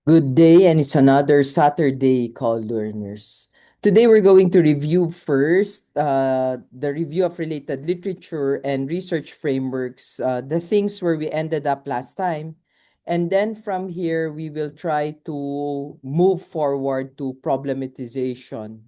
Good day, and it's another Saturday called Learners. Today, we're going to review first the review of related literature and research frameworks, the things where we ended up last time. And then from here, we will try to move forward to problematization.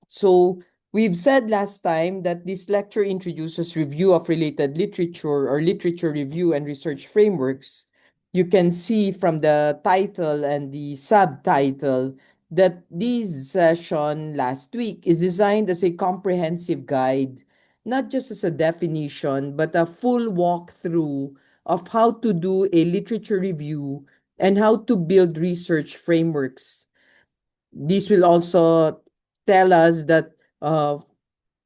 So we've said last time that this lecture introduces review of related literature or literature review and research frameworks. You can see from the title and the subtitle that this session last week is designed as a comprehensive guide, not just as a definition, but a full walkthrough of how to do a literature review and how to build research frameworks. This will also tell us that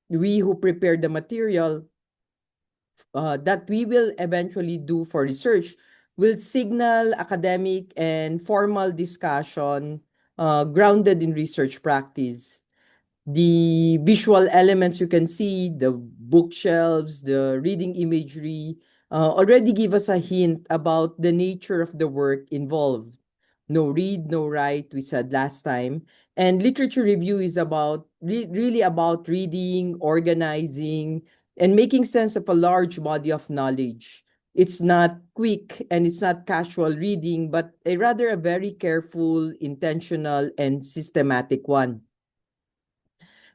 we who prepare the material that we will eventually do for research will signal academic and formal discussion grounded in research practice. The visual elements you can see, the bookshelves, the reading imagery, already give us a hint about the nature of the work involved. No read, no write, we said last time. And literature review is about really about reading, organizing, and making sense of a large body of knowledge. It's not quick and it's not casual reading, but a very careful, intentional, and systematic one.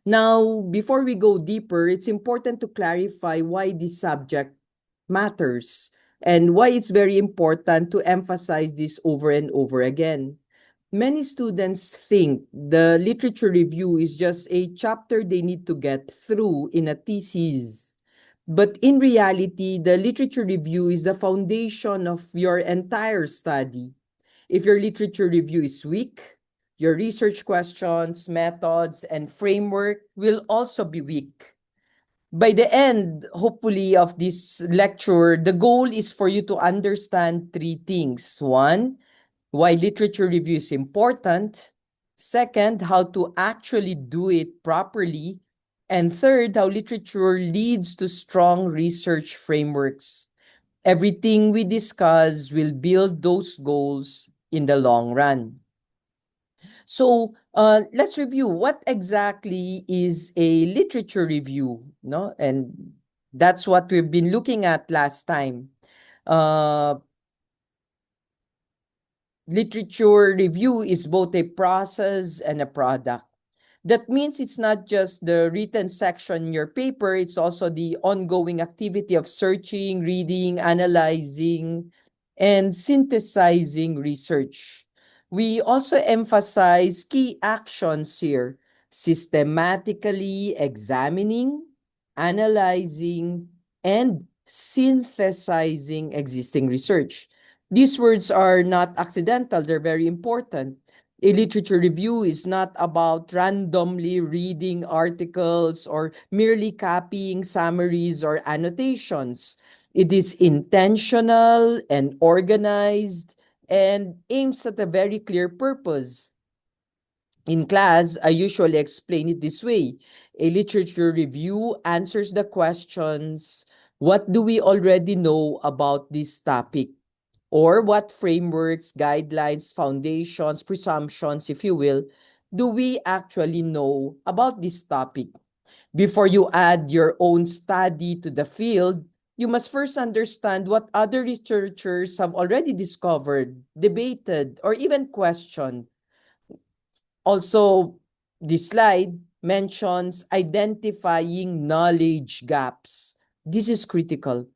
Now, before we go deeper, it's important to clarify why this subject matters and why it's very important to emphasize this over and over again. Many students think the literature review is just a chapter they need to get through in a thesis. But in reality, the literature review is the foundation of your entire study. If your literature review is weak, your research questions, methods, and framework will also be weak. By the end, hopefully, of this lecture, the goal is for you to understand three things. One, why literature review is important. Second, how to actually do it properly. And third, how literature leads to strong research frameworks. Everything we discuss will build those goals in the long run. So let's review what exactly is a literature review, no? And that's what we've been looking at last time. Uh, Literature review is both a process and a product. That means it's not just the written section in your paper, it's also the ongoing activity of searching, reading, analyzing, and synthesizing research. We also emphasize key actions here: systematically examining, analyzing, and synthesizing existing research. These words are not accidental, they're very important. A literature review is not about randomly reading articles or merely copying summaries or annotations. It is intentional and organized and aims at a very clear purpose. In class, I usually explain it this way. A literature review answers the questions: what do we already know about this topic? Or what frameworks, guidelines, foundations, presumptions, if you will, do we actually know about this topic? Before you add your own study to the field, you must first understand what other researchers have already discovered, debated, or even questioned. Also, this slide mentions identifying knowledge gaps. This is critical.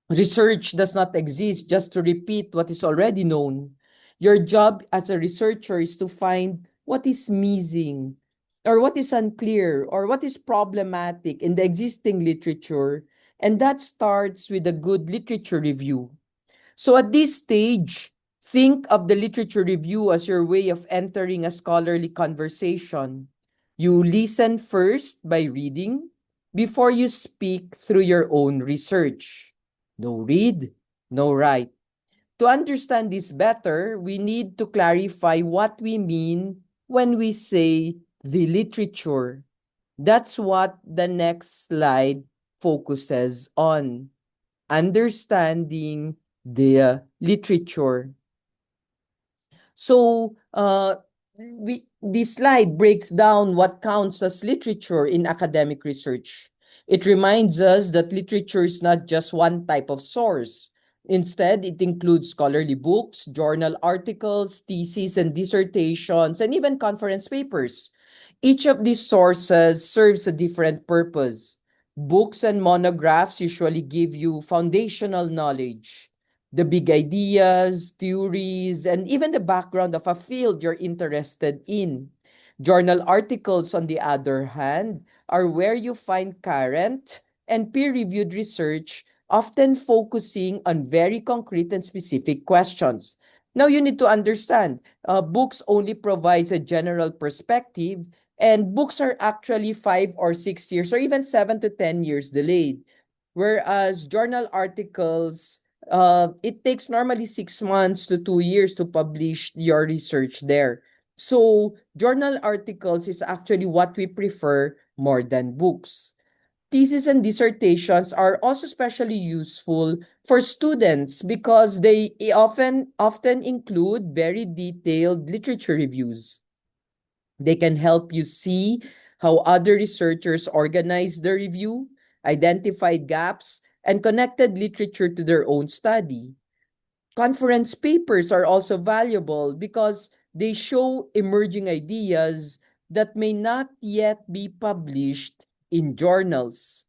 Research does not exist just to repeat what is already known. Your job as a researcher is to find what is missing, or what is unclear, or what is problematic in the existing literature, and that starts with a good literature review. So at this stage, think of the literature review as your way of entering a scholarly conversation. You listen first by reading before you speak through your own research. No read, no write. To understand this better, we need to clarify what we mean when we say the literature. That's what the next slide focuses on: understanding the literature. So, this slide breaks down what counts as literature in academic research. It reminds us that literature is not just one type of source. Instead, it includes scholarly books, journal articles, theses and dissertations, and even conference papers. Each of these sources serves a different purpose. Books and monographs usually give you foundational knowledge, the big ideas, theories, and even the background of a field you're interested in. Journal articles, on the other hand, are where you find current and peer-reviewed research, often focusing on very concrete and specific questions. Now, you need to understand, books only provides a general perspective, and books are actually 5 or 6 years, or even 7 to 10 years delayed. Whereas journal articles, it takes normally 6 months to 2 years to publish your research there. So journal articles is actually what we prefer more than books. Theses and dissertations are also especially useful for students because they often include very detailed literature reviews. They can help you see how other researchers organized the review, identified gaps, and connected literature to their own study. Conference papers are also valuable because they show emerging ideas that may not yet be published in journals.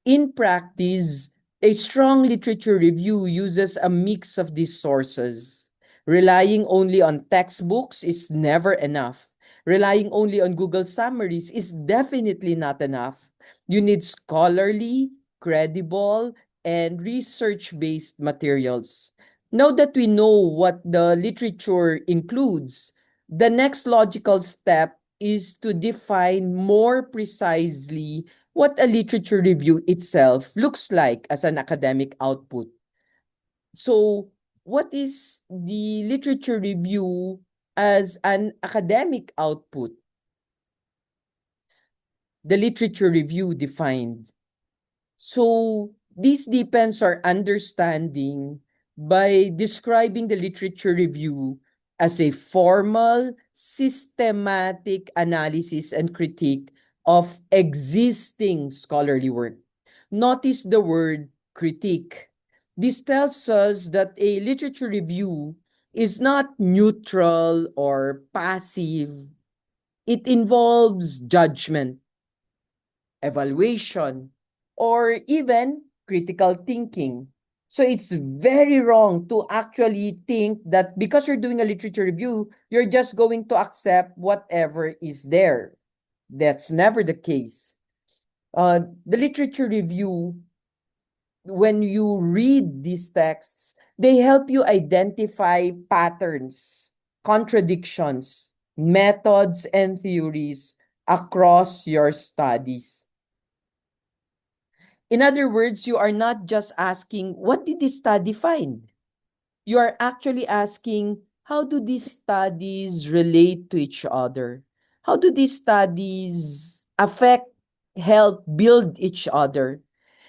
In practice, a strong literature review uses a mix of these sources. Relying only on textbooks is never enough. Relying only on Google summaries is definitely not enough. You need scholarly, credible, and research-based materials. Now that we know what the literature includes, the next logical step is to define more precisely what a literature review itself looks like as an academic output. So, what is the literature review as an academic output? The literature review defined. So, this deepens our understanding by describing the literature review as a formal, systematic analysis and critique of existing scholarly work. Notice the word critique. This tells us that a literature review is not neutral or passive. It involves judgment, evaluation, or even critical thinking. So it's very wrong to actually think that because you're doing a literature review, you're just going to accept whatever is there. That's never the case. The literature review, when you read these texts, they help you identify patterns, contradictions, methods, and theories across your studies. In other words, you are not just asking, what did this study find? You are actually asking, how do these studies relate to each other? How do these studies affect, help build each other?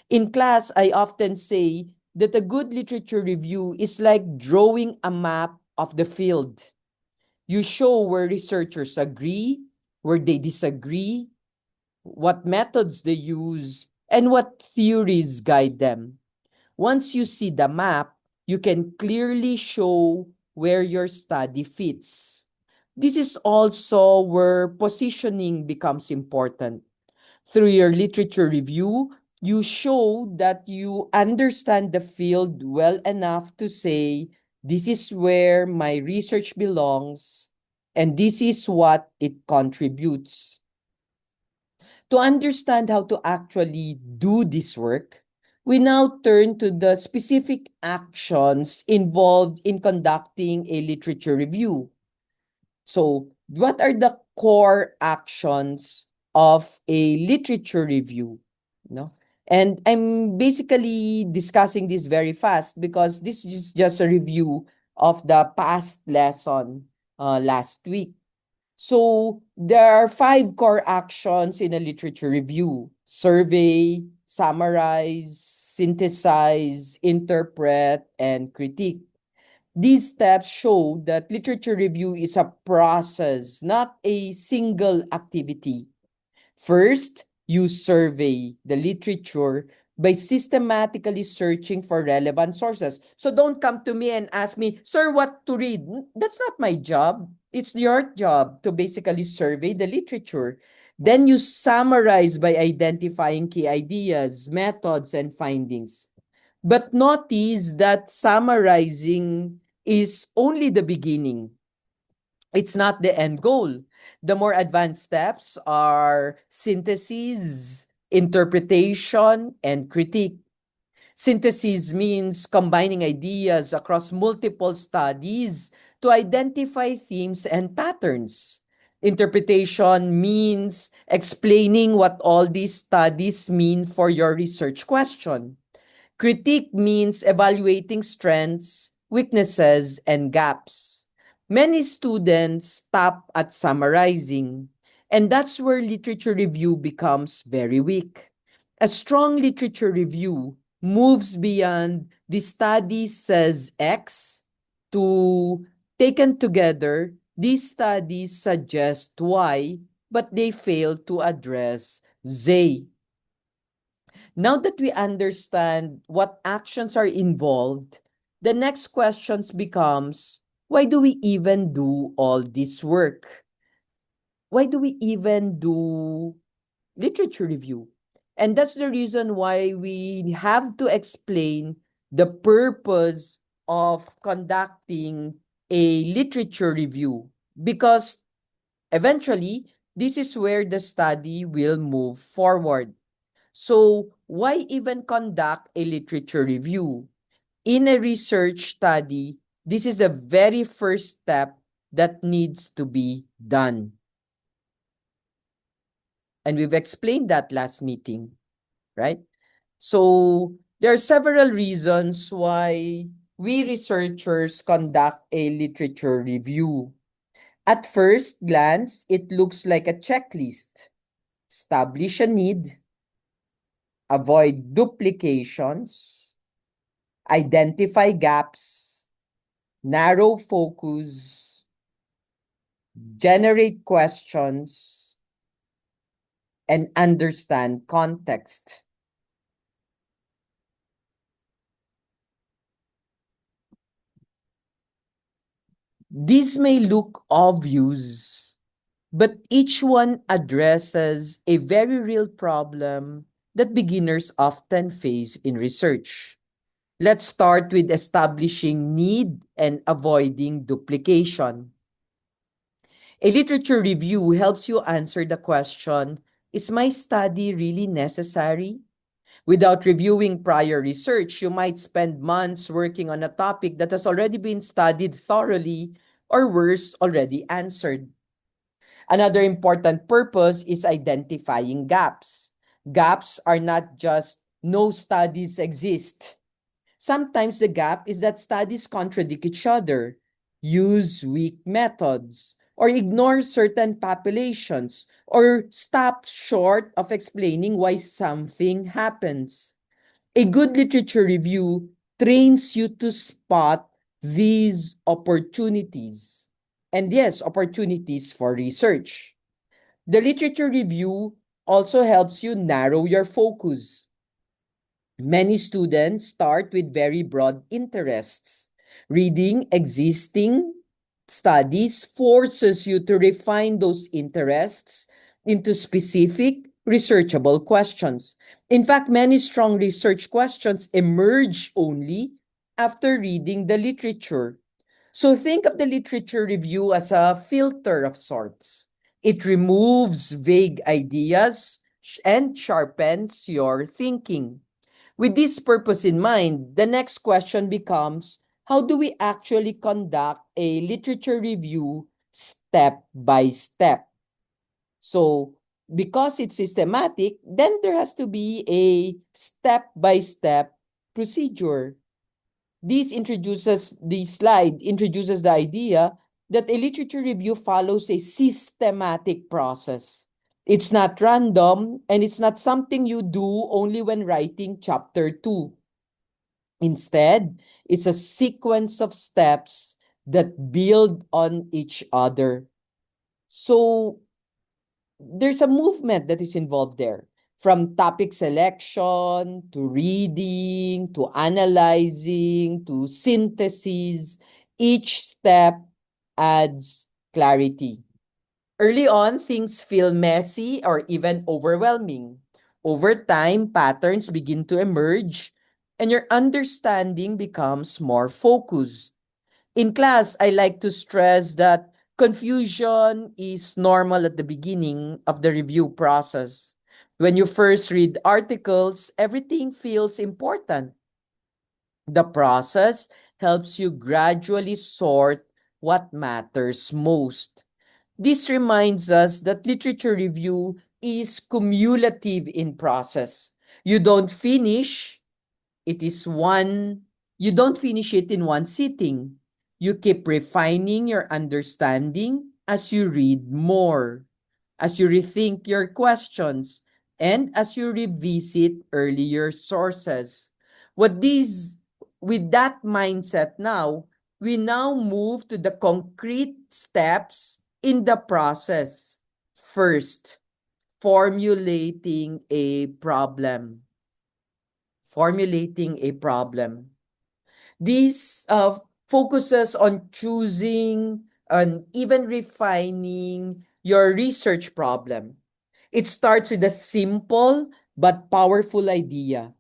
In class, I often say that a good literature review is like drawing a map of the field. You show where researchers agree, where they disagree, what methods they use, and what theories guide them. Once you see the map, you can clearly show where your study fits. This is also where positioning becomes important. Through your literature review, you show that you understand the field well enough to say, this is where my research belongs, and this is what it contributes. To understand how to actually do this work, we now turn to the specific actions involved in conducting a literature review. So, what are the core actions of a literature review? No? And I'm basically discussing this very fast because this is just a review of the past lesson last week. So there are 5 core actions in a literature review: survey, summarize, synthesize, interpret, and critique. These steps show that literature review is a process, not a single activity. First, you survey the literature by systematically searching for relevant sources. So don't come to me and ask me, sir, what to read. That's not my job. It's your job to basically survey the literature. Then you summarize by identifying key ideas, methods, and findings. But notice that summarizing is only the beginning. It's not the end goal. The more advanced steps are synthesis, interpretation, and critique. Synthesis means combining ideas across multiple studies to identify themes and patterns. Interpretation means explaining what all these studies mean for your research question. Critique means evaluating strengths, weaknesses, and gaps. Many students stop at summarizing, and that's where literature review becomes very weak. A strong literature review moves beyond the study says X to taken together, these studies suggest Y, but they fail to address Z. Now that we understand what actions are involved, the next questions becomes, why do we even do all this work? Why do we even do literature review? And that's the reason why we have to explain the purpose of conducting a literature review, because eventually this is where the study will move forward. So, why even conduct a literature review? In a research study, this is the very first step that needs to be done. And we've explained that last meeting, right? So, there are several reasons why we researchers conduct a literature review. At first glance, it looks like a checklist. Establish a need, avoid duplications, identify gaps, narrow focus, generate questions, and understand context. These may look obvious, but each one addresses a very real problem that beginners often face in research. Let's start with establishing need and avoiding duplication. A literature review helps you answer the question, is my study really necessary? Without reviewing prior research, you might spend months working on a topic that has already been studied thoroughly, or worse, already answered. Another important purpose is identifying gaps. Gaps are not just no studies exist. Sometimes the gap is that studies contradict each other, use weak methods, or ignore certain populations, or stop short of explaining why something happens. A good literature review trains you to spot these opportunities. And yes, opportunities for research. The literature review also helps you narrow your focus. Many students start with very broad interests. Reading existing studies forces you to refine those interests into specific, researchable questions. In fact, many strong research questions emerge only after reading the literature. So think of the literature review as a filter of sorts. It removes vague ideas and sharpens your thinking. With this purpose in mind, the next question becomes, how do we actually conduct a literature review step by step? So, because it's systematic, then there has to be a step by step procedure. This slide introduces the idea that a literature review follows a systematic process. It's not random, and it's not something you do only when writing chapter 2. Instead, it's a sequence of steps that build on each other. So there's a movement that is involved there. From topic selection to reading to analyzing to synthesis, each step adds clarity. Early on, things feel messy or even overwhelming. Over time, patterns begin to emerge and your understanding becomes more focused. In class, I like to stress that confusion is normal at the beginning of the review process. When you first read articles, everything feels important. The process helps you gradually sort what matters most. This reminds us that literature review is cumulative in process. You don't finish it is one, you don't finish it in one sitting. You keep refining your understanding as you read more, as you rethink your questions, and as you revisit earlier sources. What these, with that mindset now, we now move to the concrete steps in the process. First, formulating a problem. Formulating a problem. This focuses on choosing and even refining your research problem. It starts with a simple but powerful idea.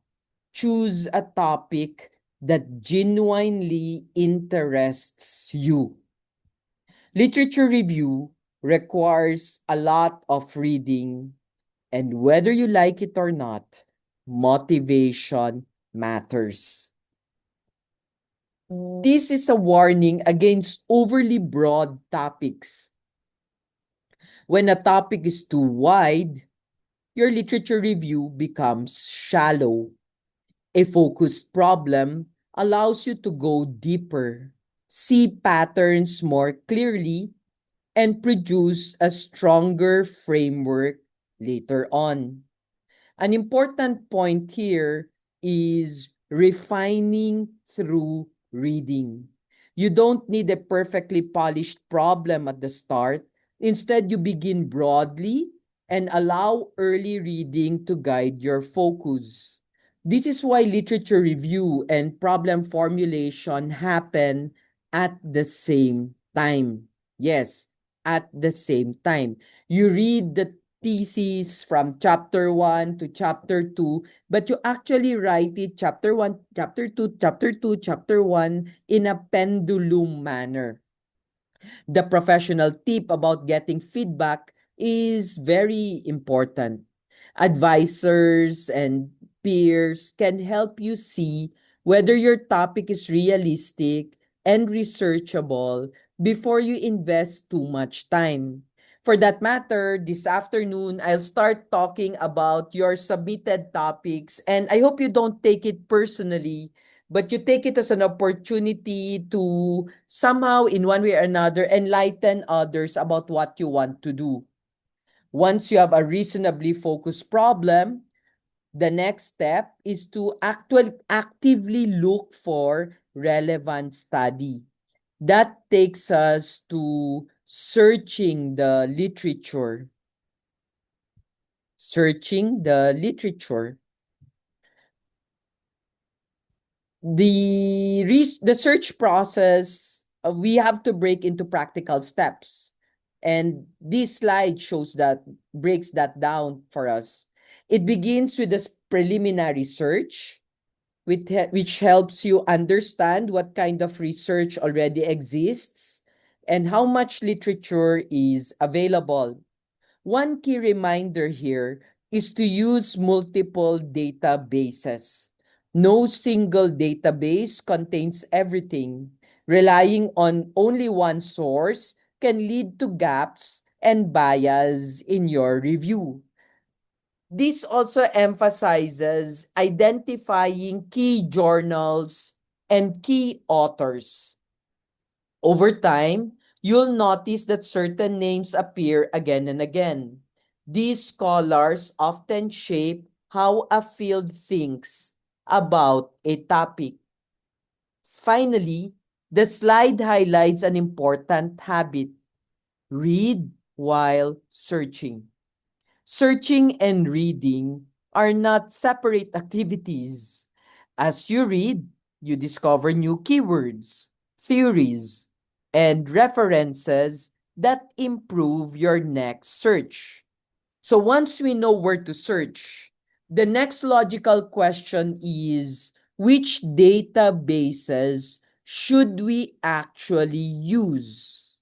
Choose a topic that genuinely interests you. Literature review requires a lot of reading, and whether you like it or not, motivation matters. This is a warning against overly broad topics. When a topic is too wide, your literature review becomes shallow. A focused problem allows you to go deeper, see patterns more clearly, and produce a stronger framework later on. An important point here is refining through reading. You don't need a perfectly polished problem at the start. Instead, you begin broadly and allow early reading to guide your focus. This is why literature review and problem formulation happen at the same time. Yes, at the same time. You read the thesis from chapter 1 to chapter 2, but you actually write it chapter 1, chapter 2, chapter 2, chapter 1 in a pendulum manner. The professional tip about getting feedback is very important. Advisors and peers can help you see whether your topic is realistic and researchable before you invest too much time. For that matter, this afternoon, I'll start talking about your submitted topics, and I hope you don't take it personally, but you take it as an opportunity to somehow, in one way or another, enlighten others about what you want to do. Once you have a reasonably focused problem, the next step is to actively look for relevant study. That takes us to searching the literature. Searching the literature. The search process, we have to break into practical steps, and this slide shows that, breaks that down for us. It begins with this preliminary search, which helps you understand what kind of research already exists and how much literature is available. One key reminder here is to use multiple databases. No single database contains everything. Relying on only one source can lead to gaps and bias in your review. This also emphasizes identifying key journals and key authors. Over time, you'll notice that certain names appear again and again. These scholars often shape how a field thinks about a topic. Finally, the slide highlights an important habit. Read while searching. Searching and reading are not separate activities. As you read, you discover new keywords, theories, and references that improve your next search. So once we know where to search, the next logical question is, which databases should we actually use?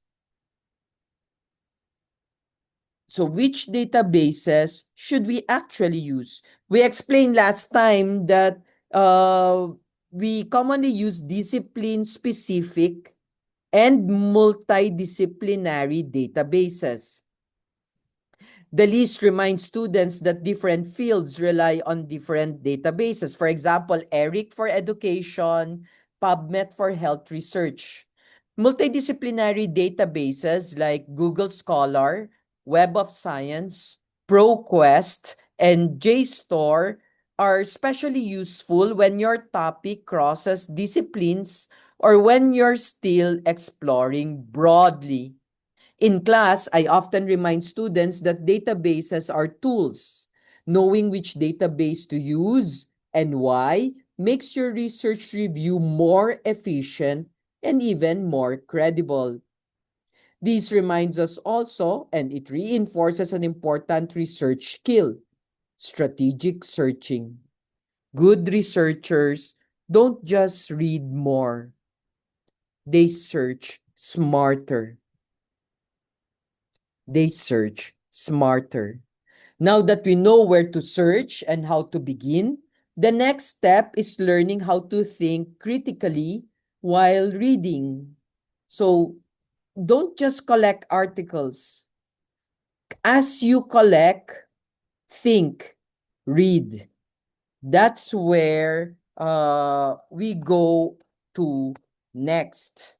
So which databases should we actually use? We explained last time that we commonly use discipline-specific and multidisciplinary databases. The list reminds students that different fields rely on different databases. For example, ERIC for education, PubMed for health research. Multidisciplinary databases like Google Scholar, Web of Science, ProQuest, and JSTOR are especially useful when your topic crosses disciplines or when you're still exploring broadly. In class, I often remind students that databases are tools. Knowing which database to use and why makes your research review more efficient and even more credible. This reminds us also, and it reinforces an important research skill, strategic searching. Good researchers don't just read more, they search smarter. They search smarter. Now that we know where to search and how to begin, the next step is learning how to think critically while reading. So don't just collect articles. As you collect, think, read. That's where we go to next.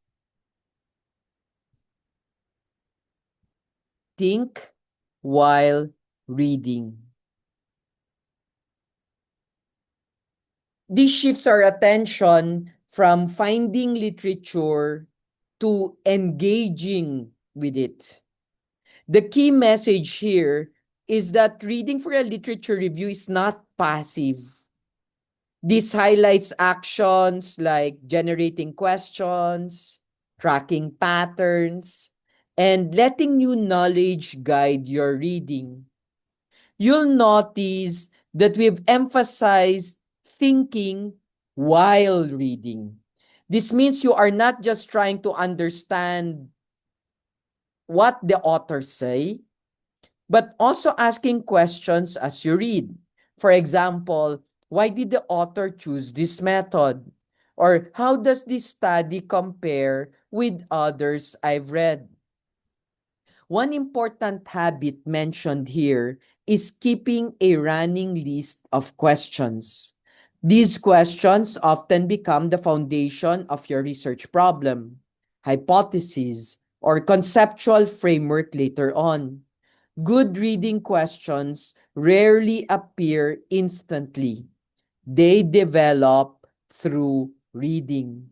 Think while reading. This shifts our attention from finding literature to engaging with it. The key message here is that reading for a literature review is not passive. This highlights actions like generating questions, tracking patterns, and letting new knowledge guide your reading. You'll notice that we've emphasized thinking while reading. This means you are not just trying to understand what the authors say, but also asking questions as you read. For example, why did the author choose this method? Or how does this study compare with others I've read? One important habit mentioned here is keeping a running list of questions. These questions often become the foundation of your research problem, hypothesis, or conceptual framework later on. Good reading questions rarely appear instantly. They develop through reading.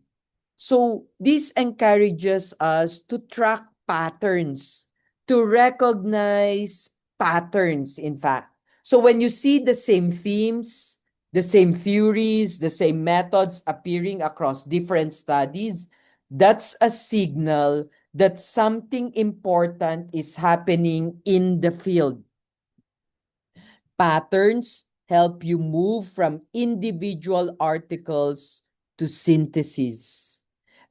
So this encourages us to track patterns, to recognize patterns, in fact. So when you see the same themes, the same theories, the same methods appearing across different studies, that's a signal that something important is happening in the field. Patterns help you move from individual articles to synthesis.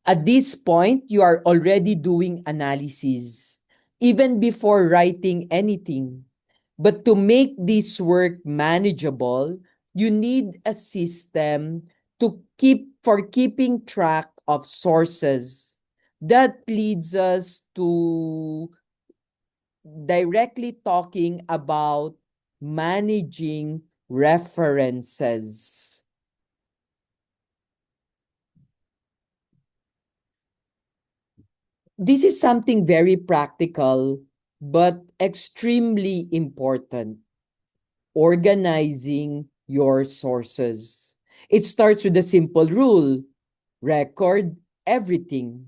At this point, you are already doing analysis, even before writing anything. But to make this work manageable, you need a system for keeping track of sources. That leads us to directly talking about managing references. This is something very practical, but extremely important. Organizing your sources. It starts with a simple rule. Record everything.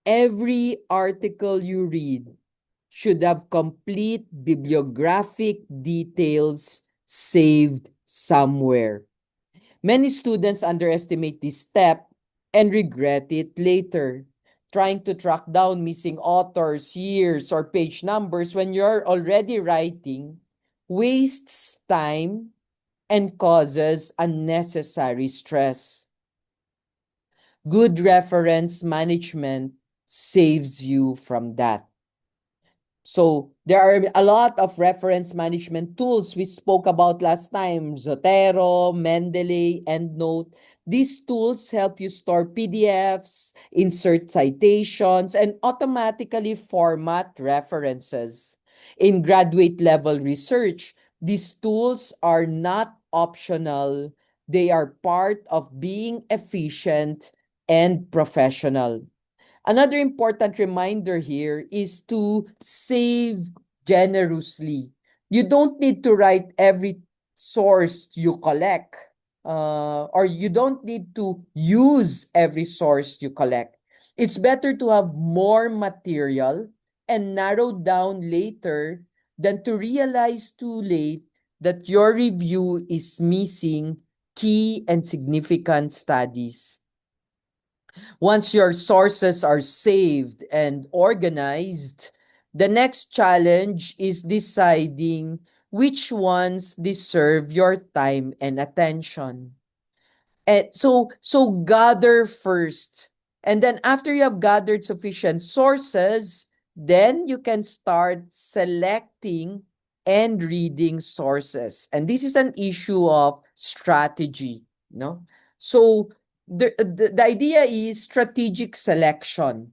Every article you read should have complete bibliographic details saved somewhere. Many students underestimate this step and regret it later. Trying to track down missing authors, years, or page numbers when you're already writing wastes time and causes unnecessary stress. Good reference management saves you from that. So there are a lot of reference management tools we spoke about last time, Zotero, Mendeley, EndNote. These tools help you store PDFs, insert citations, and automatically format references. In graduate level research, these tools are not optional. They are part of being efficient and professional. Another important reminder here is to save generously. You don't need to write every source you collect, or you don't need to use every source you collect. It's better to have more material and narrow down later than to realize too late that your review is missing key and significant studies. Once your sources are saved and organized, the next challenge is deciding which ones deserve your time and attention. And so gather first. And then after you have gathered sufficient sources, then you can start selecting and reading sources. And this is an issue of strategy, no? So the idea is strategic selection.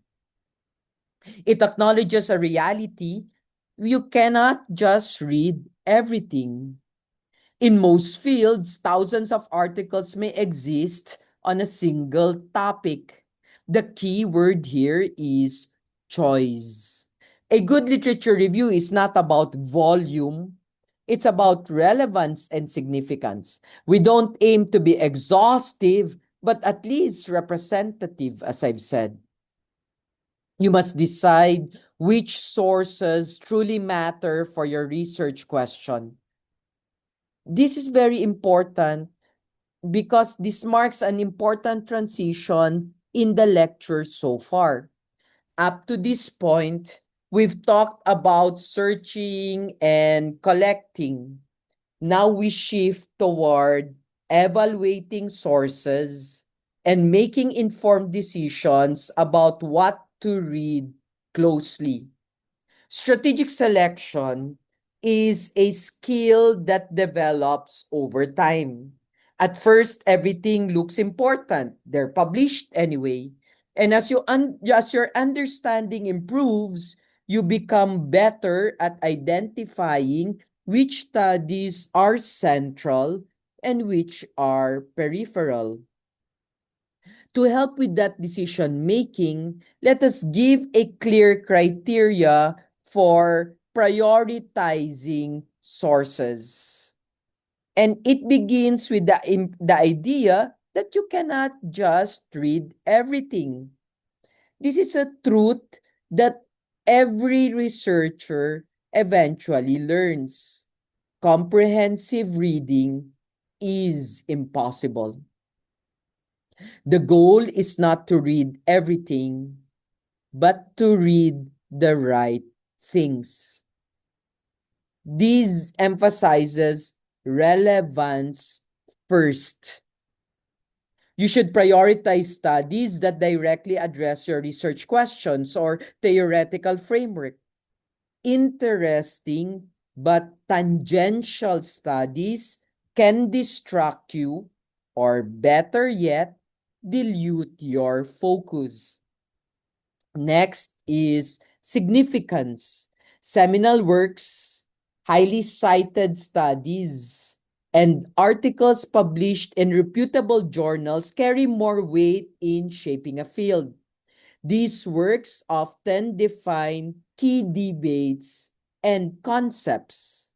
It acknowledges a reality. You cannot just read everything. In most fields, thousands of articles may exist on a single topic. The key word here is choice. A good literature review is not about volume, it's about relevance and significance. We don't aim to be exhaustive, but at least representative, as I've said. You must decide which sources truly matter for your research question. This is very important because this marks an important transition in the lecture so far. Up to this point, we've talked about searching and collecting. Now we shift toward evaluating sources and making informed decisions about what to read closely. Strategic selection is a skill that develops over time. At first, everything looks important. They're published anyway. And as your understanding improves, you become better at identifying which studies are central and which are peripheral. To help with that decision making, let us give a clear criteria for prioritizing sources. And it begins with the idea that you cannot just read everything. This is a truth that every researcher eventually learns. Comprehensive reading is impossible. The goal is not to read everything, but to read the right things. This emphasizes relevance first. You should prioritize studies that directly address your research questions or theoretical framework. Interesting but tangential studies can distract you, or better yet, dilute your focus. Next is significance. Seminal works, highly cited studies, and articles published in reputable journals carry more weight in shaping a field. These works often define key debates and concepts.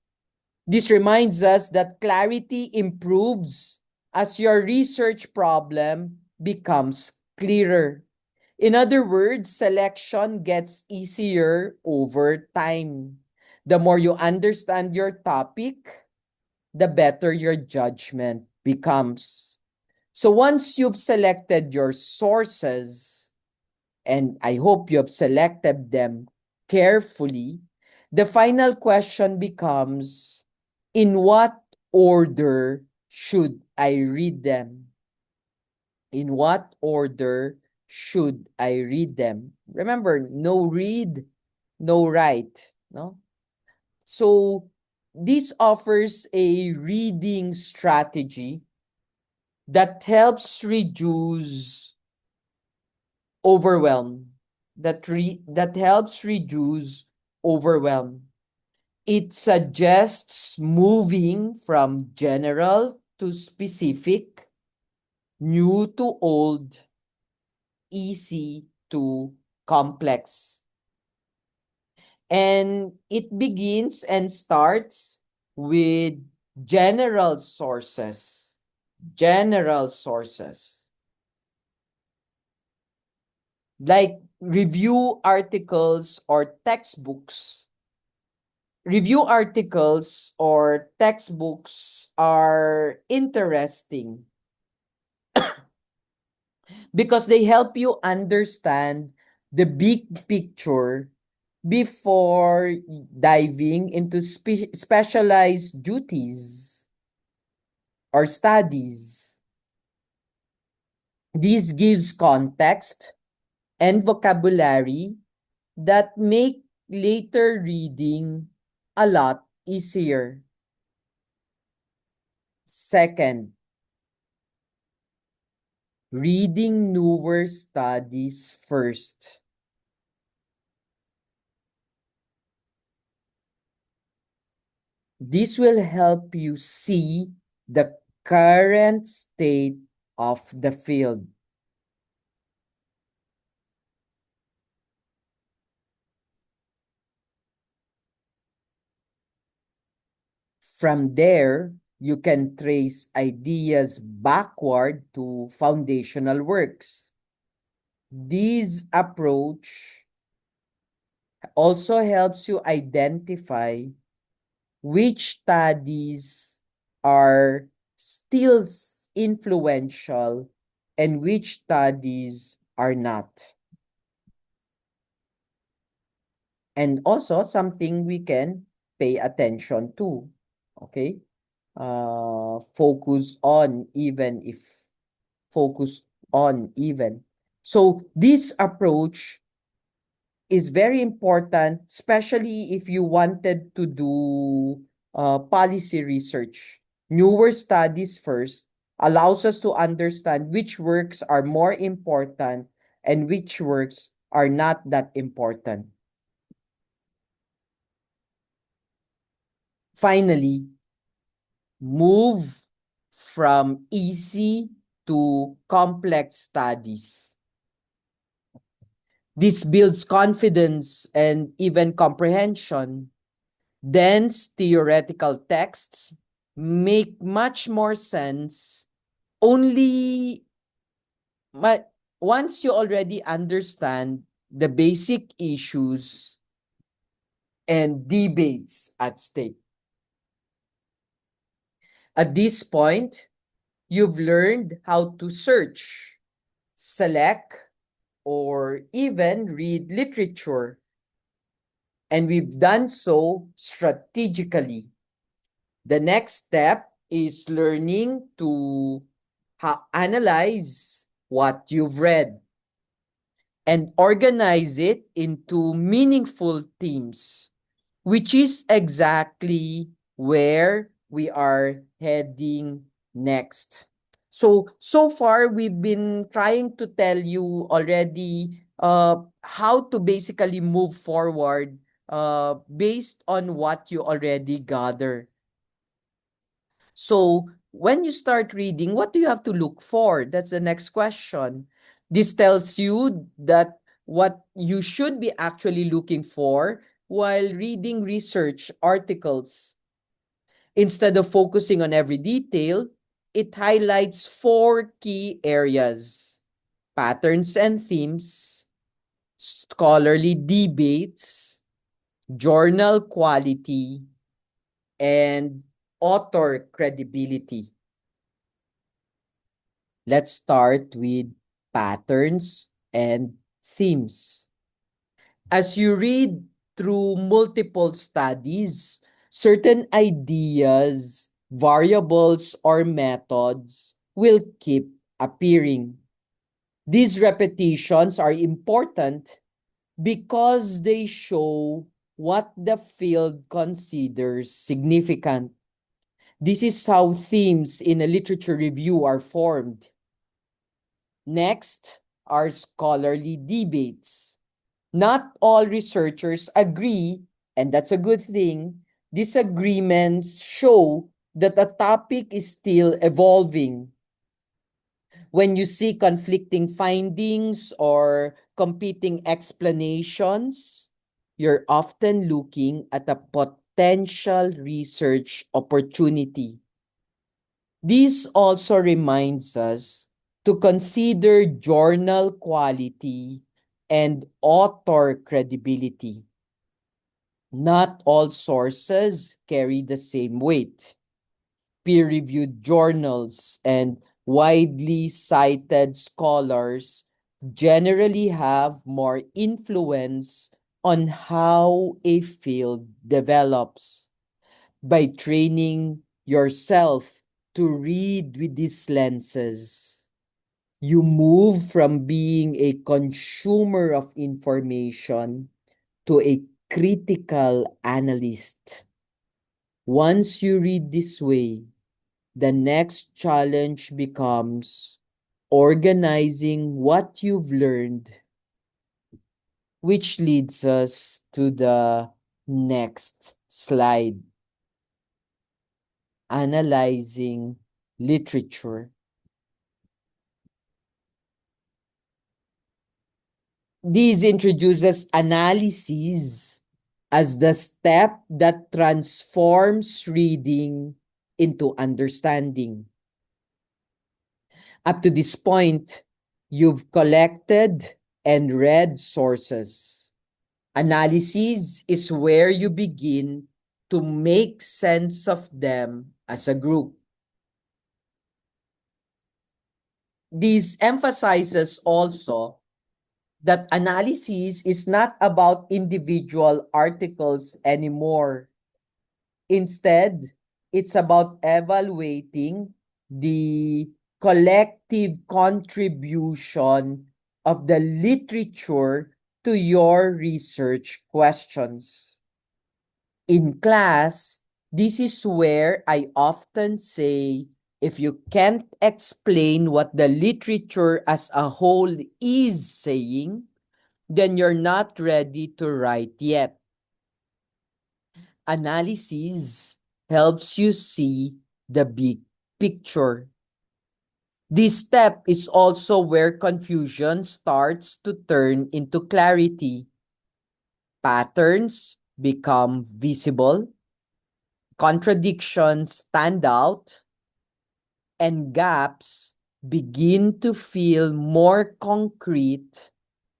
This reminds us that clarity improves as your research problem becomes clearer. In other words, selection gets easier over time. The more you understand your topic, the better your judgment becomes. So once you've selected your sources, and I hope you have selected them carefully, the final question becomes, in what order should I read them? In what order should I read them? Remember, no read, no write, no? So this offers a reading strategy that helps reduce overwhelm, that helps reduce overwhelm. It suggests moving from general to specific, new to old, easy to complex. And it begins and starts with general sources. General sources. Like review articles or textbooks. Review articles or textbooks are interesting because they help you understand the big picture before diving into specialized duties or studies. This gives context and vocabulary that make later reading a lot easier. Second, reading newer studies first. This will help you see the current state of the field. From there, you can trace ideas backward to foundational works. This approach also helps you identify which studies are still influential and which studies are not. And also something we can pay attention to. Okay? Focus on even. So this approach is very important, especially if you wanted to do policy research. Newer studies first allows us to understand which works are more important and which works are not that important. Finally, move from easy to complex studies. This builds confidence and even comprehension. Dense theoretical texts make much more sense only once you already understand the basic issues and debates at stake. At this point, you've learned how to search, select, or even read literature. And we've done so strategically. The next step is learning to analyze what you've read and organize it into meaningful themes, which is exactly where we are heading next. So far, we've been trying to tell you already how to basically move forward based on what you already gather. So when you start reading, what do you have to look for? That's the next question. This tells you that what you should be actually looking for while reading research articles. Instead of focusing on every detail, it highlights 4 key areas. patterns and themes, scholarly debates, journal quality, and author credibility. Let's start with patterns and themes. As you read through multiple studies, certain ideas, variables, or methods will keep appearing. These repetitions are important because they show what the field considers significant. This is how themes in a literature review are formed. Next are scholarly debates. Not all researchers agree, and that's a good thing. Disagreements show that a topic is still evolving. When you see conflicting findings or competing explanations, you're often looking at a potential research opportunity. This also reminds us to consider journal quality and author credibility. Not all sources carry the same weight. Peer-reviewed journals and widely cited scholars generally have more influence on how a field develops. By training yourself to read with these lenses, you move from being a consumer of information to a critical analyst. Once you read this way, the next challenge becomes organizing what you've learned, which leads us to the next slide, analyzing literature. This introduces analysis as the step that transforms reading into understanding. Up to this point, you've collected and read sources. Analysis is where you begin to make sense of them as a group. This emphasizes also that analysis is not about individual articles anymore. Instead, it's about evaluating the collective contribution of the literature to your research questions. In class, this is where I often say, if you can't explain what the literature as a whole is saying, then you're not ready to write yet. Analysis helps you see the big picture. This step is also where confusion starts to turn into clarity. Patterns become visible, contradictions stand out, and gaps begin to feel more concrete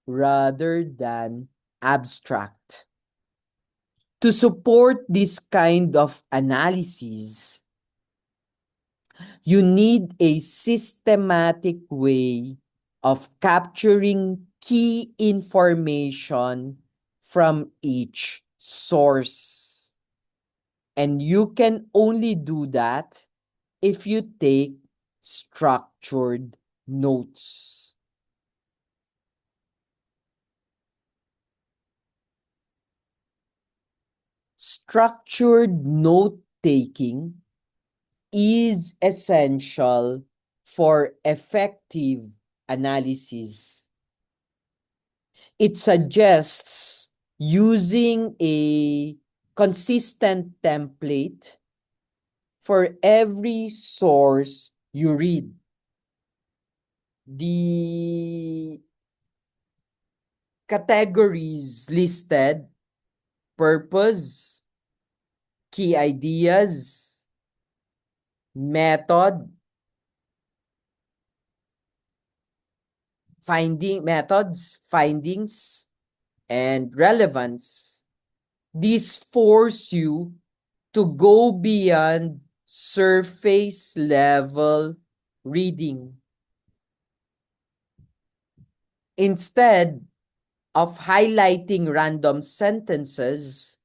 rather than abstract. To support this kind of analysis, you need a systematic way of capturing key information from each source. And you can only do that if you take structured notes. Structured note-taking is essential for effective analysis. It suggests using a consistent template for every source you read. The categories listed: purpose, key ideas, method, findings, and relevance. These force you to go beyond surface level reading. Instead of highlighting random sentences,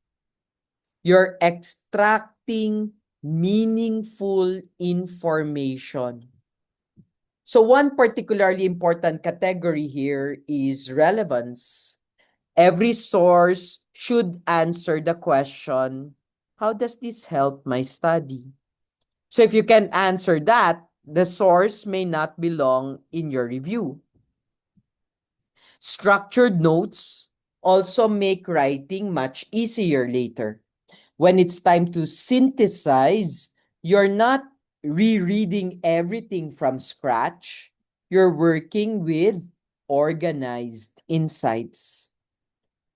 you're extracting meaningful information. So one particularly important category here is relevance. Every source should answer the question, how does this help my study? So if you can answer that, the source may not belong in your review. Structured notes also make writing much easier later. When it's time to synthesize, you're not rereading everything from scratch. You're working with organized insights.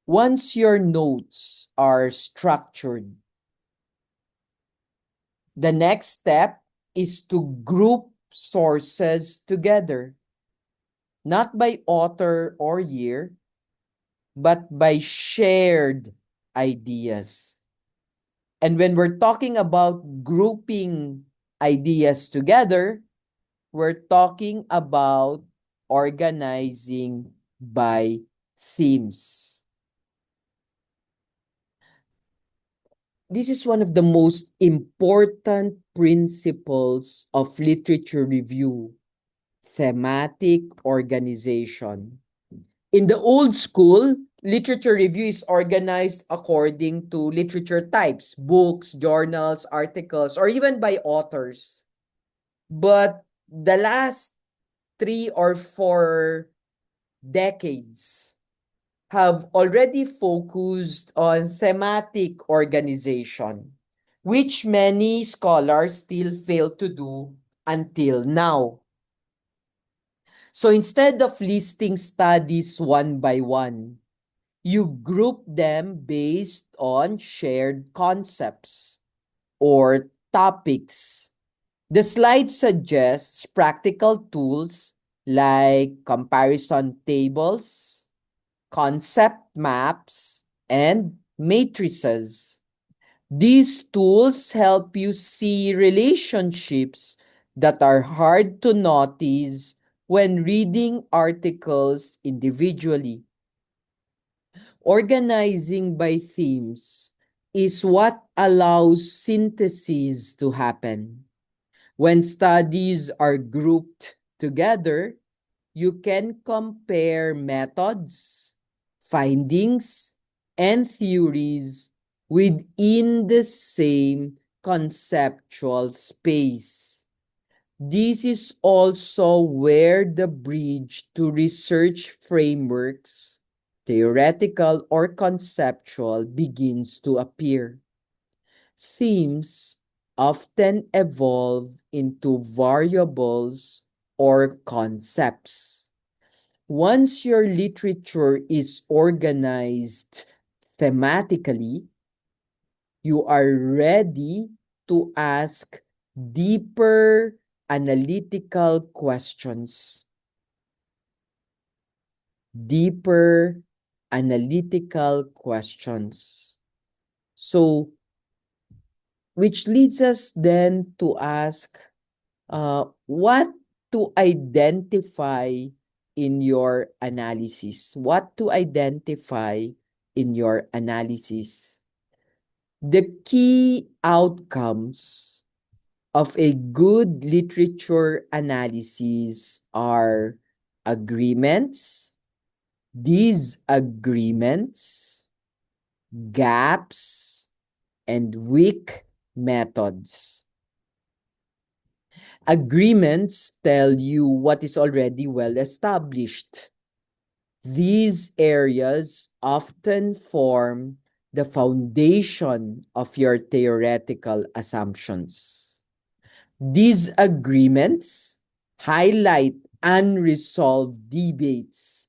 Once your notes are structured, the next step is to group sources together, not by author or year, but by shared ideas. And when we're talking about grouping ideas together, we're talking about organizing by themes. This is one of the most important principles of literature review, thematic organization. In the old school, literature review is organized according to literature types, books, journals, articles, or even by authors. But the last 3 or 4 decades have already focused on thematic organization, which many scholars still fail to do until now. So instead of listing studies one by one, you group them based on shared concepts or topics. The slide suggests practical tools like comparison tables, concept maps, and matrices. These tools help you see relationships that are hard to notice when reading articles individually. Organizing by themes is what allows synthesis to happen. When studies are grouped together, you can compare methods, findings, and theories within the same conceptual space. This is also where the bridge to research frameworks, theoretical or conceptual, begins to appear. Themes often evolve into variables or concepts. Once your literature is organized thematically, you are ready to ask deeper analytical questions. Deeper analytical questions. So, which leads us then to ask what to identify in your analysis. What to identify in your analysis. The key outcomes of a good literature analysis are agreements, disagreements, gaps, and weak methods. Agreements tell you what is already well established. These areas often form the foundation of your theoretical assumptions. Disagreements highlight unresolved debates.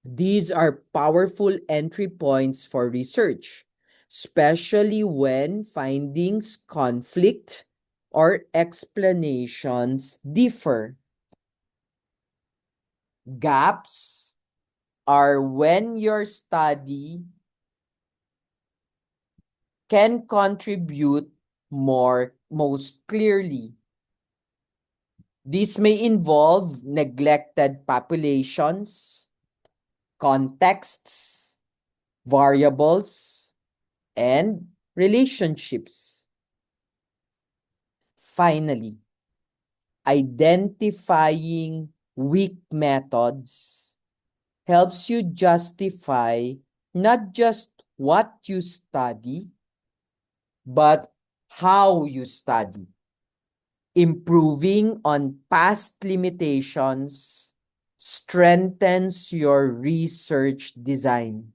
These are powerful entry points for research, especially when findings conflict or explanations differ. Gaps are when your study can contribute most clearly. This may involve neglected populations, contexts, variables, and relationships. Finally, identifying weak methods helps you justify not just what you study, but how you study. Improving on past limitations strengthens your research design.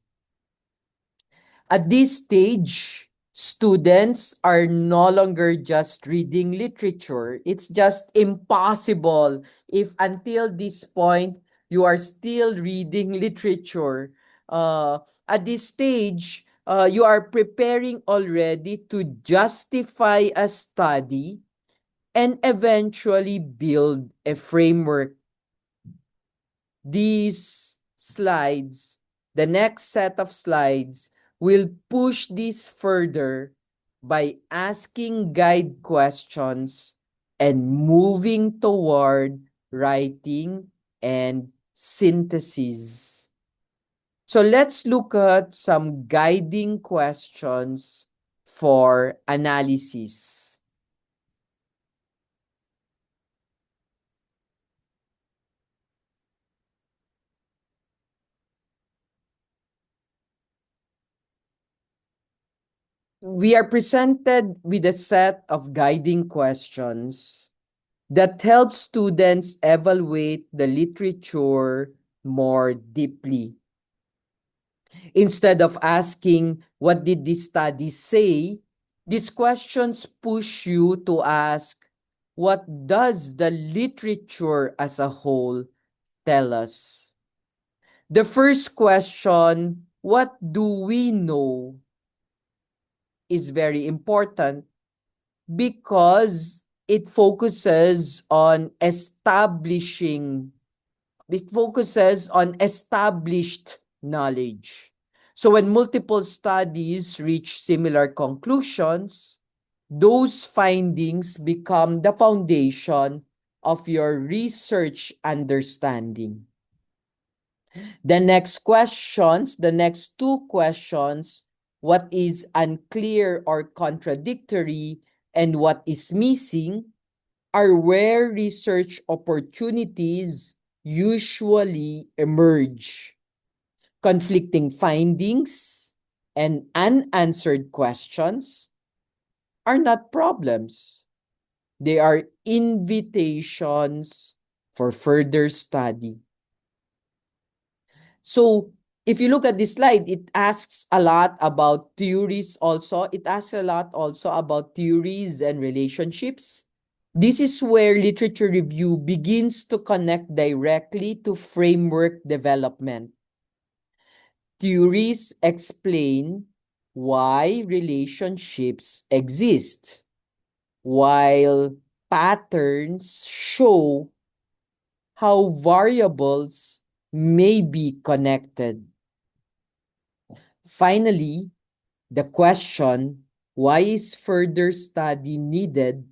At this stage, students are no longer just reading literature. It's just impossible if until this point you are still reading literature. At this stage, you are preparing already to justify a study and eventually build a framework. These slides, the next set of slides, will push this further by asking guide questions and moving toward writing and synthesis. So let's look at some guiding questions for analysis. We are presented with a set of guiding questions that helps students evaluate the literature more deeply. Instead of asking, what did this study say? These questions push you to ask, what does the literature as a whole tell us? The first question, what do we know, is very important because it focuses on established knowledge. So when multiple studies reach similar conclusions, those findings become the foundation of your research understanding. The next two questions, what is unclear or contradictory and what is missing, are where research opportunities usually emerge. Conflicting findings and unanswered questions are not problems. They are invitations for further study. So, if you look at this slide, it asks a lot about theories also. It asks a lot also about theories and relationships. This is where literature review begins to connect directly to framework development. Theories explain why relationships exist, while patterns show how variables may be connected. Finally, the question, why is further study needed,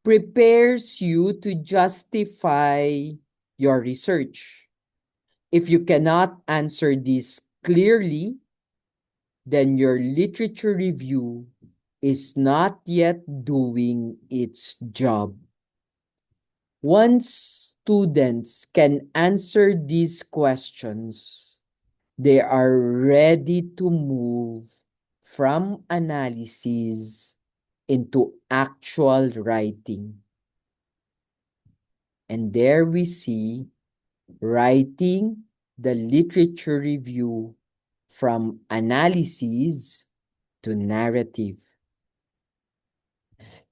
prepares you to justify your research. If you cannot answer this clearly, then your literature review is not yet doing its job. Once students can answer these questions, they are ready to move from analysis into actual writing. And there we see writing the literature review from analysis to narrative.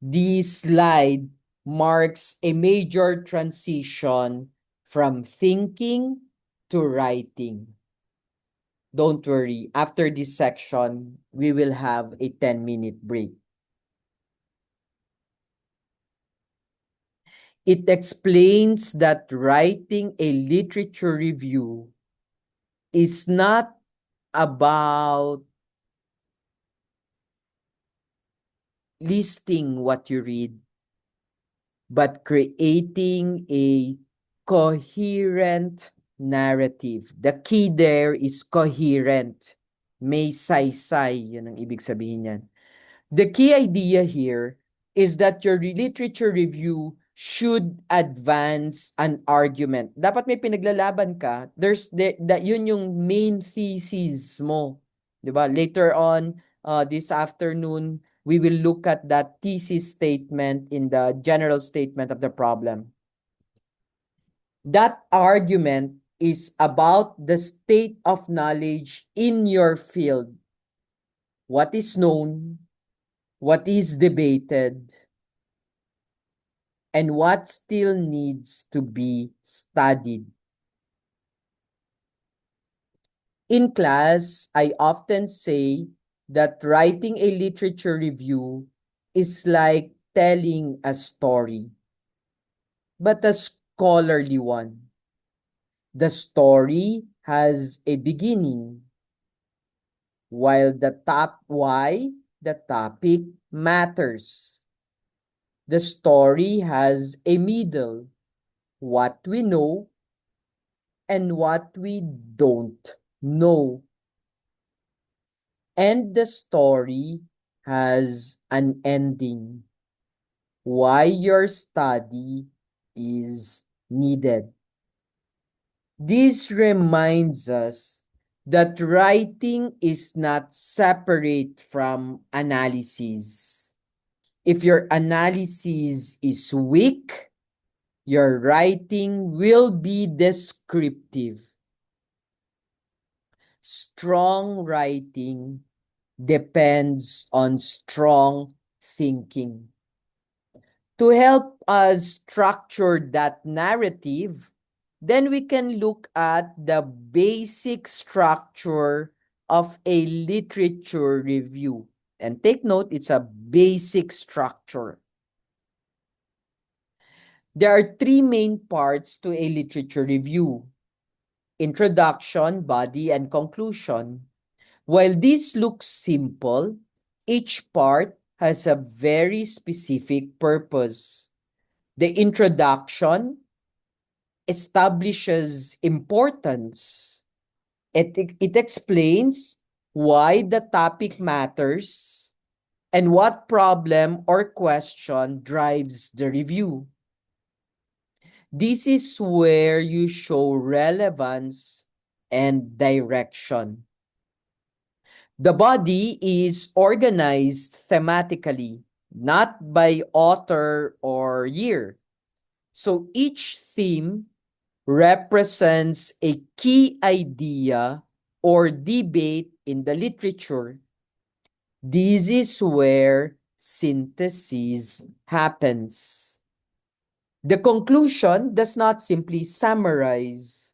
This slide marks a major transition from thinking to writing. Don't worry, after this section, we will have a 10-minute break. It explains that writing a literature review is not about listing what you read, but creating a coherent narrative. The key there is coherent. May saysay, yun ang ibig sabihin yan. The key idea here is that your literature review should advance an argument. Dapat may pinaglalaban ka. Yun yung main thesis mo. 'Di ba? Later on, this afternoon, we will look at that thesis statement in the general statement of the problem. That argument is about the state of knowledge in your field. What is known, what is debated, and what still needs to be studied. In class, I often say that writing a literature review is like telling a story, but a scholarly one. The story has a beginning, while the topic matters. The story has a middle, what we know and what we don't know. And the story has an ending, why your study is needed. This reminds us that writing is not separate from analysis. If your analysis is weak, your writing will be descriptive. Strong writing depends on strong thinking. To help us structure that narrative, then we can look at the basic structure of a literature review. And take note, it's a basic structure. There are three main parts to a literature review: introduction, body, and conclusion. While this looks simple, each part has a very specific purpose. The introduction establishes importance. It explains why the topic matters and what problem or question drives the review. This is where you show relevance and direction. The body is organized thematically, not by author or year. So each theme represents a key idea or debate in the literature. This is where synthesis happens. The conclusion does not simply summarize,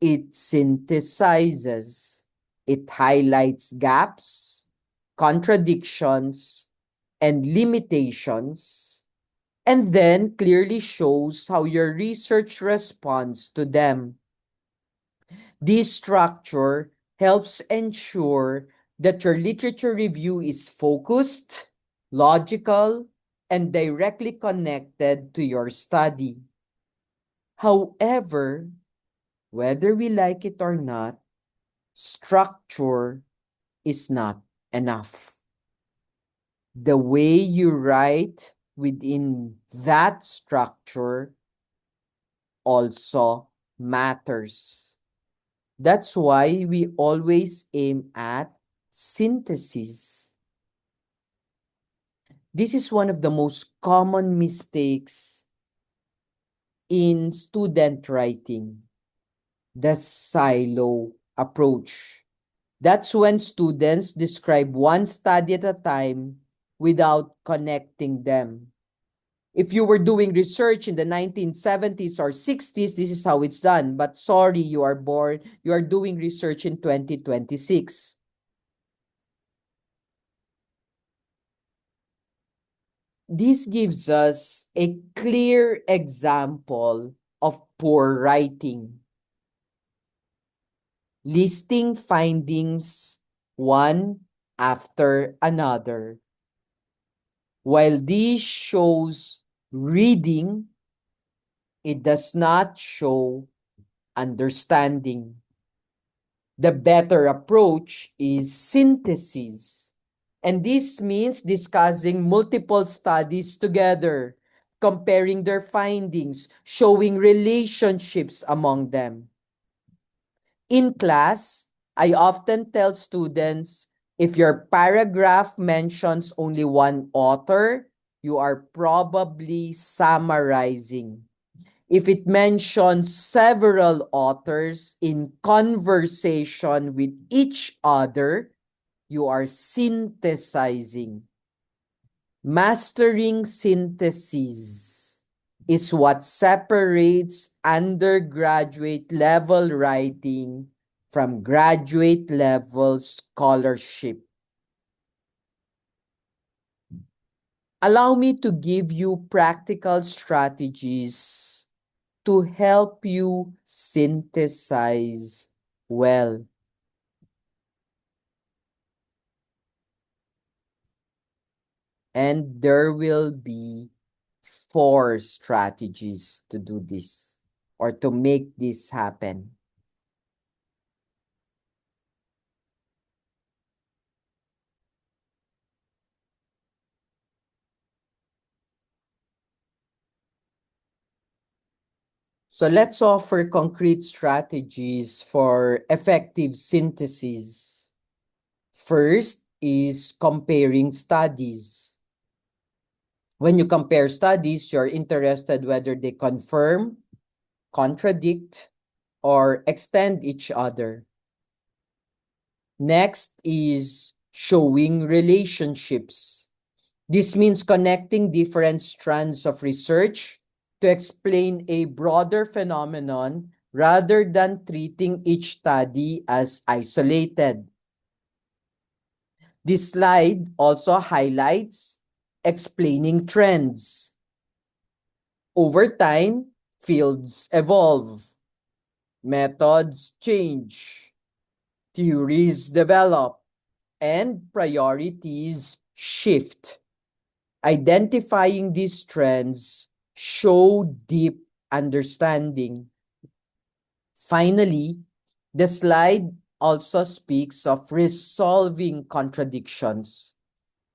it synthesizes. It highlights gaps, contradictions, and limitations, and then clearly shows how your research responds to them. This structure helps ensure that your literature review is focused, logical, and directly connected to your study. However, whether we like it or not, structure is not enough. The way you write within that structure also matters. That's why we always aim at synthesis. This is one of the most common mistakes in student writing, the silo approach. That's when students describe one study at a time without connecting them. If you were doing research in the 1970s or 60s, this is how it's done. But sorry, you are doing research in 2026. This gives us a clear example of poor writing. Listing findings one after another. While this shows reading, it does not show understanding. The better approach is synthesis. And this means discussing multiple studies together, comparing their findings, showing relationships among them. In class, I often tell students, if your paragraph mentions only one author, you are probably summarizing. If it mentions several authors in conversation with each other, you are synthesizing. Mastering synthesis is what separates undergraduate level writing from graduate level scholarship. Allow me to give you practical strategies to help you synthesize well. And there will be 4 strategies to do this or to make this happen. So let's offer concrete strategies for effective synthesis. First is comparing studies. When you compare studies, you're interested whether they confirm, contradict, or extend each other. Next is showing relationships. This means connecting different strands of research to explain a broader phenomenon rather than treating each study as isolated. This slide also highlights explaining trends. Over time, fields evolve, methods change, theories develop, and priorities shift. Identifying these trends show deep understanding. Finally, the slide also speaks of resolving contradictions.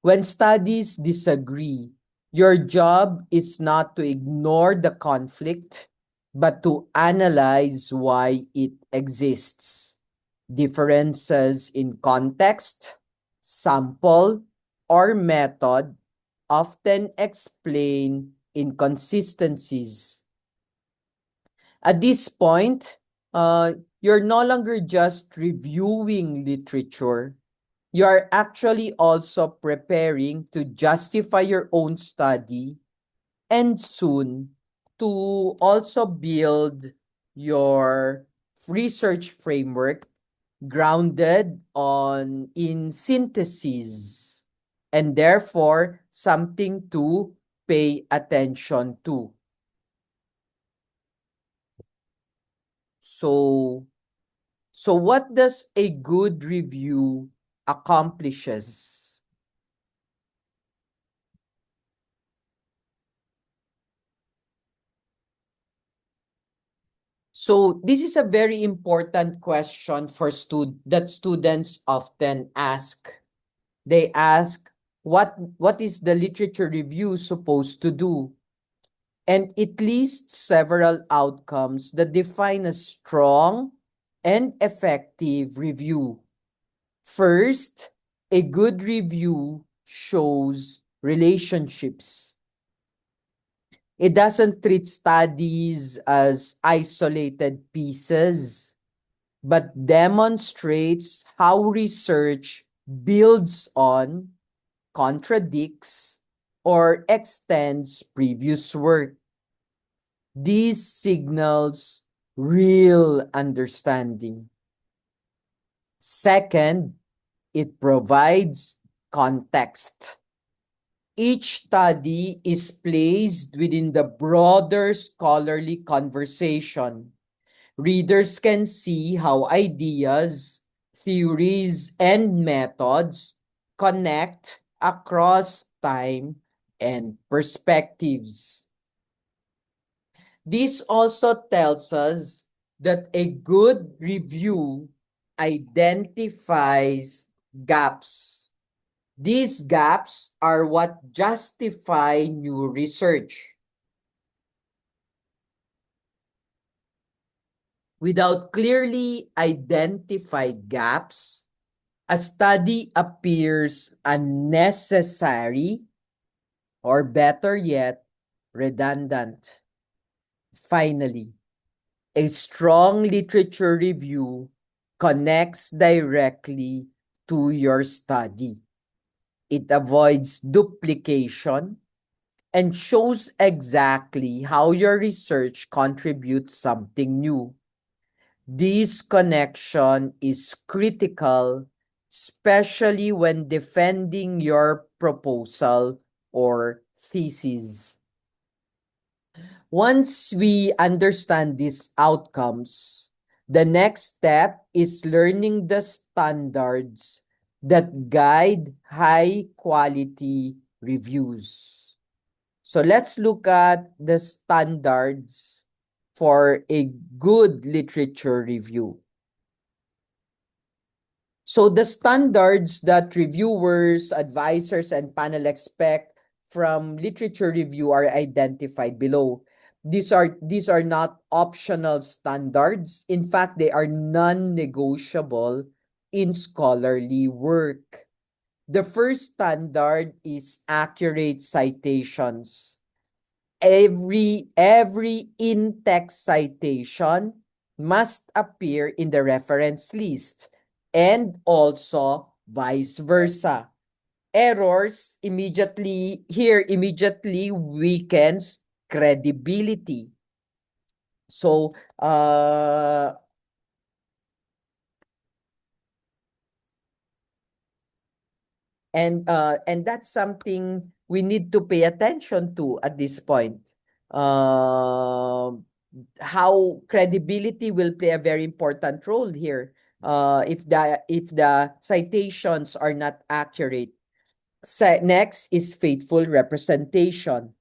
When studies disagree, your job is not to ignore the conflict, but to analyze why it exists. Differences in context, sample, or method often explain inconsistencies. At this point, you're no longer just reviewing literature. You're actually also preparing to justify your own study and soon to also build your research framework grounded on in synthesis and therefore something to pay attention to. So what does a good review accomplishes? So this is a very important question for that students often ask. They ask, what is the literature review supposed to do? And it lists several outcomes that define a strong and effective review. First, a good review shows relationships. It doesn't treat studies as isolated pieces, but demonstrates how research builds on, contradicts, or extends previous work. These signals real understanding. Second, it provides context. Each study is placed within the broader scholarly conversation. Readers can see how ideas, theories, and methods connect across time and perspectives. This also tells us that a good review identifies gaps. These gaps are what justify new research. Without clearly identified gaps, a study appears unnecessary or better yet, redundant. Finally, a strong literature review connects directly to your study. It avoids duplication and shows exactly how your research contributes something new. This connection is critical, especially when defending your proposal or thesis. Once we understand these outcomes, the next step is learning the standards that guide high quality reviews. So let's look at the standards for a good literature review. So the standards that reviewers, advisors, and panel expect from literature review are identified below. These are not optional standards. In fact, they are non-negotiable in scholarly work. The first standard is accurate citations. Every in-text citation must appear in the reference list and also vice versa. Errors immediately weakens credibility. So, and that's something we need to pay attention to at this point. Um, how credibility will play a very important role here. If the citations are not accurate. Next is faithful representation.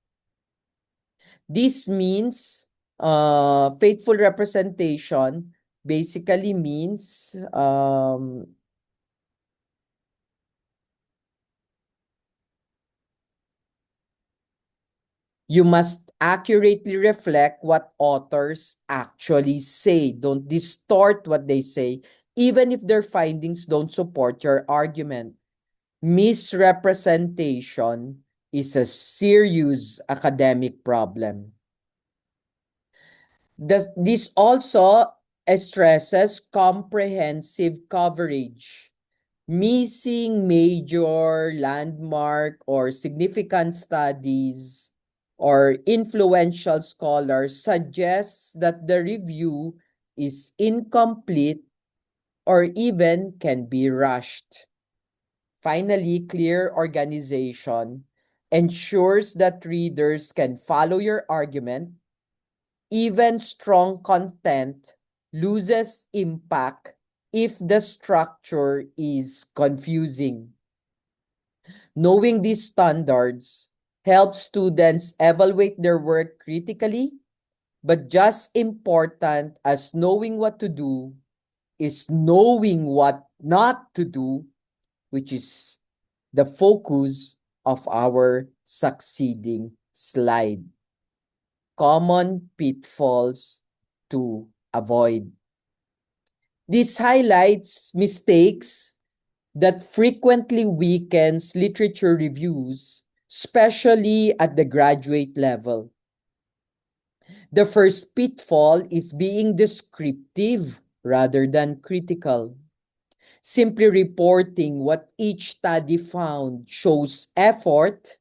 This means faithful representation basically means you must accurately reflect what authors actually say. Don't distort what they say, even if their findings don't support your argument. Misrepresentation is a serious academic problem. This also stresses comprehensive coverage. Missing major, landmark, or significant studies or influential scholars suggests that the review is incomplete or even can be rushed. Finally, clear organization ensures that readers can follow your argument. Even strong content loses impact if the structure is confusing. Knowing these standards helps students evaluate their work critically, but just important as knowing what to do is knowing what not to do, which is the focus of our succeeding slide. Common pitfalls to avoid. This highlights mistakes that frequently weakens literature reviews, especially at the graduate level. The first pitfall is being descriptive rather than critical. Simply reporting what each study found shows effort,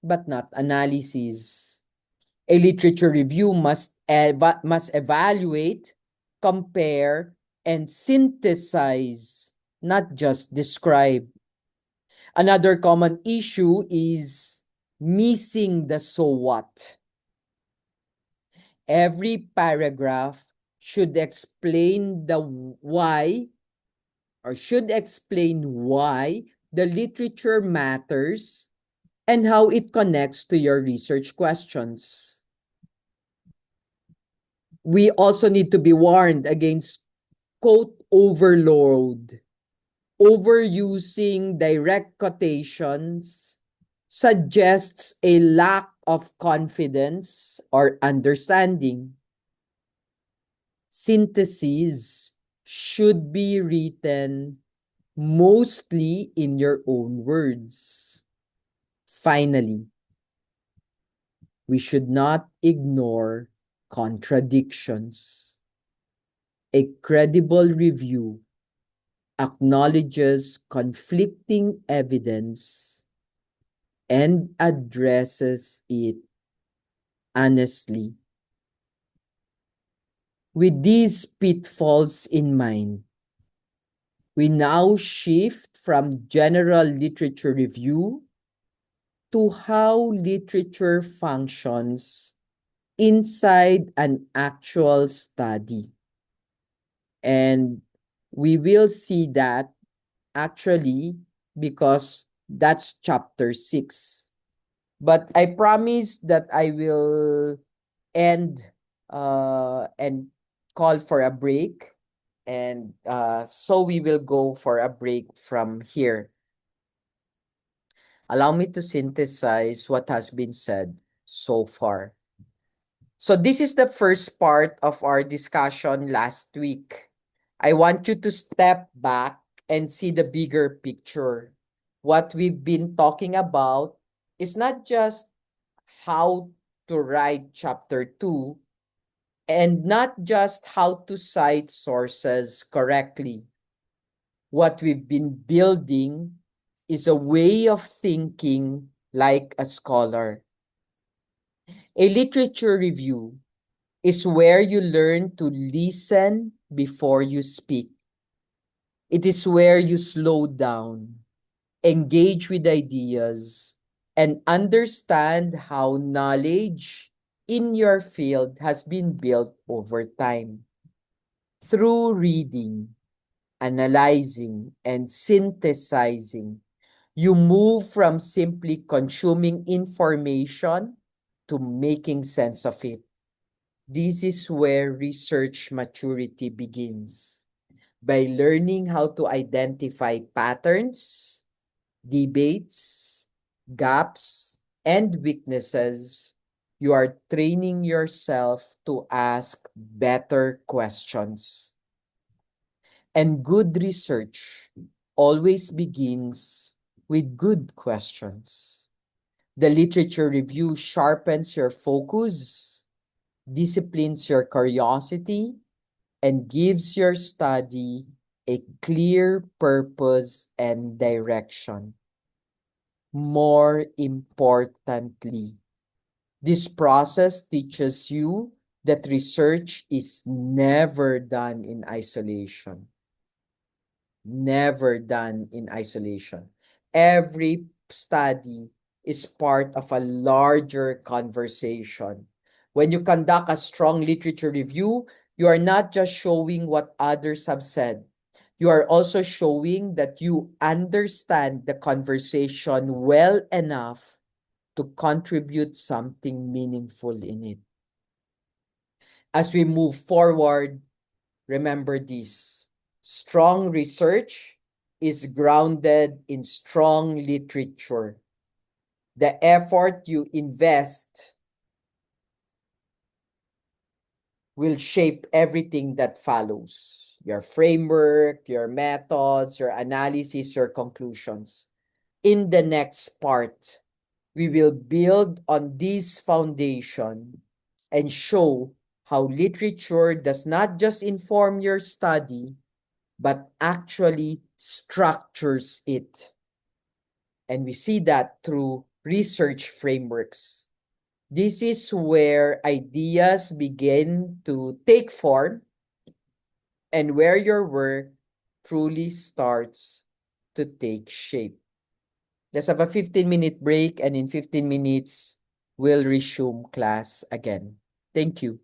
but not analysis. A literature review must evaluate, compare, and synthesize, not just describe. Another common issue is missing the so what. Every paragraph should explain the why, or should explain why the literature matters and how it connects to your research questions. We also need to be warned against quote overload. Overusing direct quotations suggests a lack of confidence or understanding. Syntheses should be written mostly in your own words. Finally, we should not ignore contradictions. A credible review acknowledges conflicting evidence and addresses it honestly. With these pitfalls in mind, we now shift from general literature review to how literature functions inside an actual study. And we will see that actually because that's chapter 6. But I promise that I will end and call for a break. And so we will go for a break from here. Allow me to synthesize what has been said so far. So this is the first part of our discussion last week. I want you to step back and see the bigger picture. What we've been talking about is not just how to write chapter 2 and not just how to cite sources correctly. What we've been building is a way of thinking like a scholar. A literature review is where you learn to listen before you speak. It is where you slow down, engage with ideas, and understand how knowledge in your field has been built over time. Through reading, analyzing, and synthesizing, you move from simply consuming information to making sense of it. This is where research maturity begins. By learning how to identify patterns, debates, gaps, and weaknesses, you are training yourself to ask better questions. And good research always begins with good questions. The literature review sharpens your focus, disciplines your curiosity, and gives your study a clear purpose and direction. More importantly, this process teaches you that research is never done in isolation. Never done in isolation. Every study is part of a larger conversation. When you conduct a strong literature review, you are not just showing what others have said. You are also showing that you understand the conversation well enough to contribute something meaningful in it. As we move forward, remember this: strong research is grounded in strong literature. The effort you invest will shape everything that follows: your framework, your methods, your analysis, your conclusions. In the next part, we will build on this foundation and show how literature does not just inform your study, but actually structures it. And we see that through research frameworks. This is where ideas begin to take form and where your work truly starts to take shape. Just have a 15-minute break, and in 15 minutes, we'll resume class again. Thank you.